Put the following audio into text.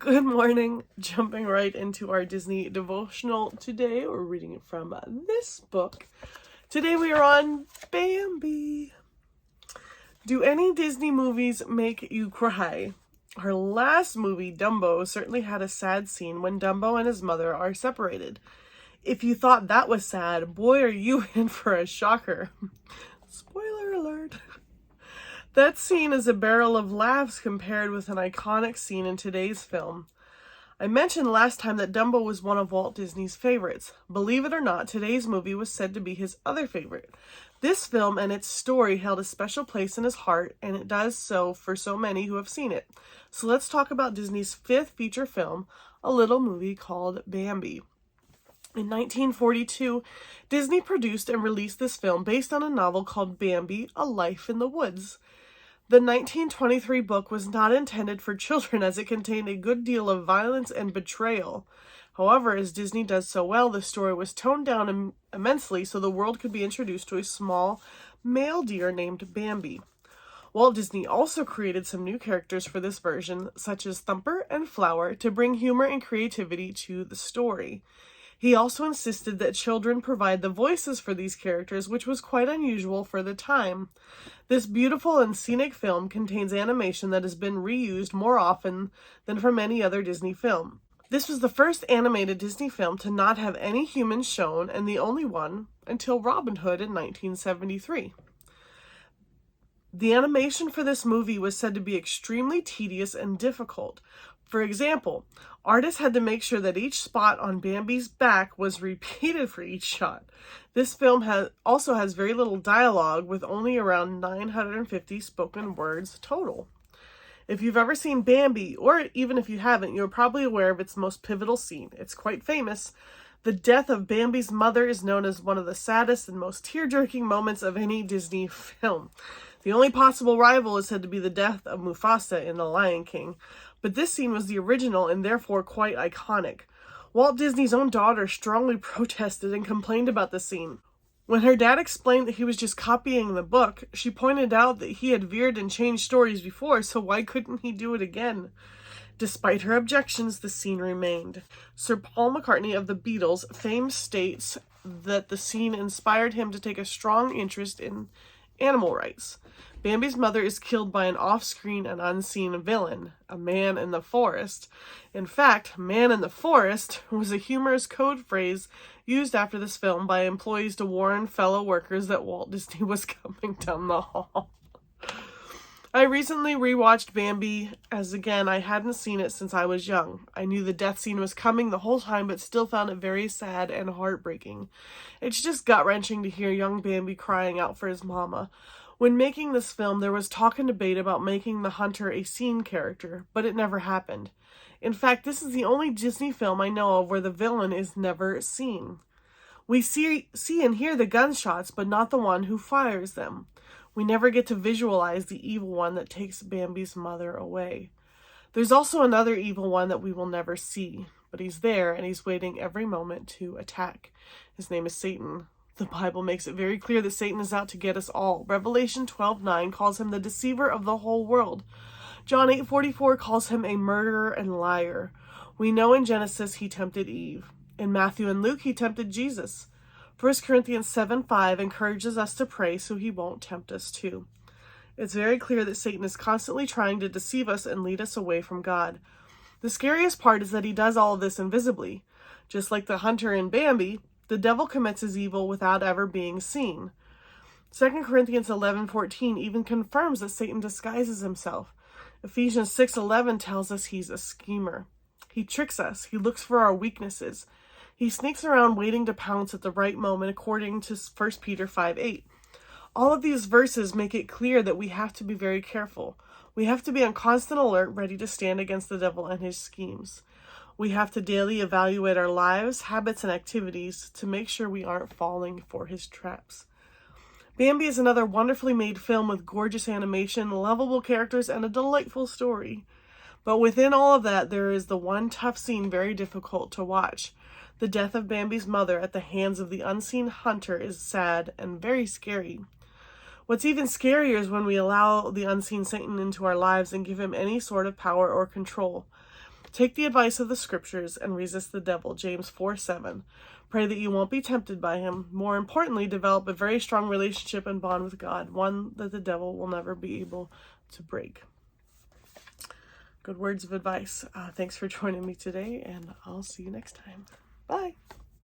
Good morning. Jumping right into our Disney devotional today. We're reading it from this book. Today we are on Bambi. Do any Disney movies make you cry? Our last movie, Dumbo, certainly had a sad scene when Dumbo and his mother are separated. If you thought that was sad, boy, are you in for a shocker. Spoiler alert. That scene is a barrel of laughs compared with an iconic scene in today's film. I mentioned last time that Dumbo was one of Walt Disney's favorites. Believe it or not, today's movie was said to be his other favorite. This film and its story held a special place in his heart, and it does so for so many who have seen it. So let's talk about Disney's fifth feature film, a little movie called Bambi. In 1942, Disney produced and released this film based on a novel called Bambi, A Life in the Woods. The 1923 book was not intended for children as it contained a good deal of violence and betrayal. However, as Disney does so well, the story was toned down immensely so the world could be introduced to a small male deer named Bambi. Walt Disney also created some new characters for this version, such as Thumper and Flower, to bring humor and creativity to the story. He also insisted that children provide the voices for these characters, which was quite unusual for the time. This beautiful and scenic film contains animation that has been reused more often than from any other Disney film. This was the first animated Disney film to not have any humans shown, and the only one until Robin Hood in 1973. The animation for this movie was said to be extremely tedious and difficult. For example, artists had to make sure that each spot on Bambi's back was repeated for each shot. This film also has very little dialogue, with only around 950 spoken words total. If you've ever seen Bambi, or even if you haven't, you're probably aware of its most pivotal scene. It's quite famous. The death of Bambi's mother is known as one of the saddest and most tear-jerking moments of any Disney film. The only possible rival is said to be the death of Mufasa in The Lion King, but this scene was the original and therefore quite iconic. Walt Disney's own daughter strongly protested and complained about the scene. When her dad explained that he was just copying the book, she pointed out that he had veered and changed stories before, so why couldn't he do it again? Despite her objections, the scene remained. Sir Paul McCartney of the Beatles fame states that the scene inspired him to take a strong interest in animal rights. Bambi's mother is killed by an off-screen and unseen villain, a man in the forest. In fact, man in the forest was a humorous code phrase used after this film by employees to warn fellow workers that Walt Disney was coming down the hall. I recently rewatched Bambi, as again, I hadn't seen it since I was young. I knew the death scene was coming the whole time, but still found it very sad and heartbreaking. It's just gut-wrenching to hear young Bambi crying out for his mama. When making this film, there was talk and debate about making the hunter a scene character, but it never happened. In fact, this is the only Disney film I know of where the villain is never seen. We see and hear the gunshots, but not the one who fires them. We never get to visualize the evil one that takes Bambi's mother away. There's also another evil one that we will never see, but he's there and he's waiting every moment to attack. His name is Satan. The Bible makes it very clear that Satan is out to get us all. Revelation 12:9 calls him the deceiver of the whole world. John 8:44 calls him a murderer and liar. We know in Genesis he tempted Eve. In Matthew and Luke he tempted Jesus. 1 Corinthians 7:5 encourages us to pray so he won't tempt us too. It's very clear that Satan is constantly trying to deceive us and lead us away from God. The scariest part is that he does all of this invisibly. Just like the hunter in Bambi, the devil commits his evil without ever being seen. 2 Corinthians 11:14 even confirms that Satan disguises himself. Ephesians 6:11 tells us he's a schemer. He tricks us. He looks for our weaknesses. He sneaks around waiting to pounce at the right moment, according to 1 Peter 5:8. All of these verses make it clear that we have to be very careful. We have to be on constant alert, ready to stand against the devil and his schemes. We have to daily evaluate our lives, habits, and activities to make sure we aren't falling for his traps. Bambi is another wonderfully made film with gorgeous animation, lovable characters, and a delightful story. But within all of that, there is the one tough scene very difficult to watch. The death of Bambi's mother at the hands of the unseen hunter is sad and very scary. What's even scarier is when we allow the unseen Satan into our lives and give him any sort of power or control. Take the advice of the scriptures and resist the devil, James 4:7. Pray that you won't be tempted by him. More importantly, develop a very strong relationship and bond with God, one that the devil will never be able to break. Good words of advice. Thanks for joining me today, and I'll see you next time. Bye.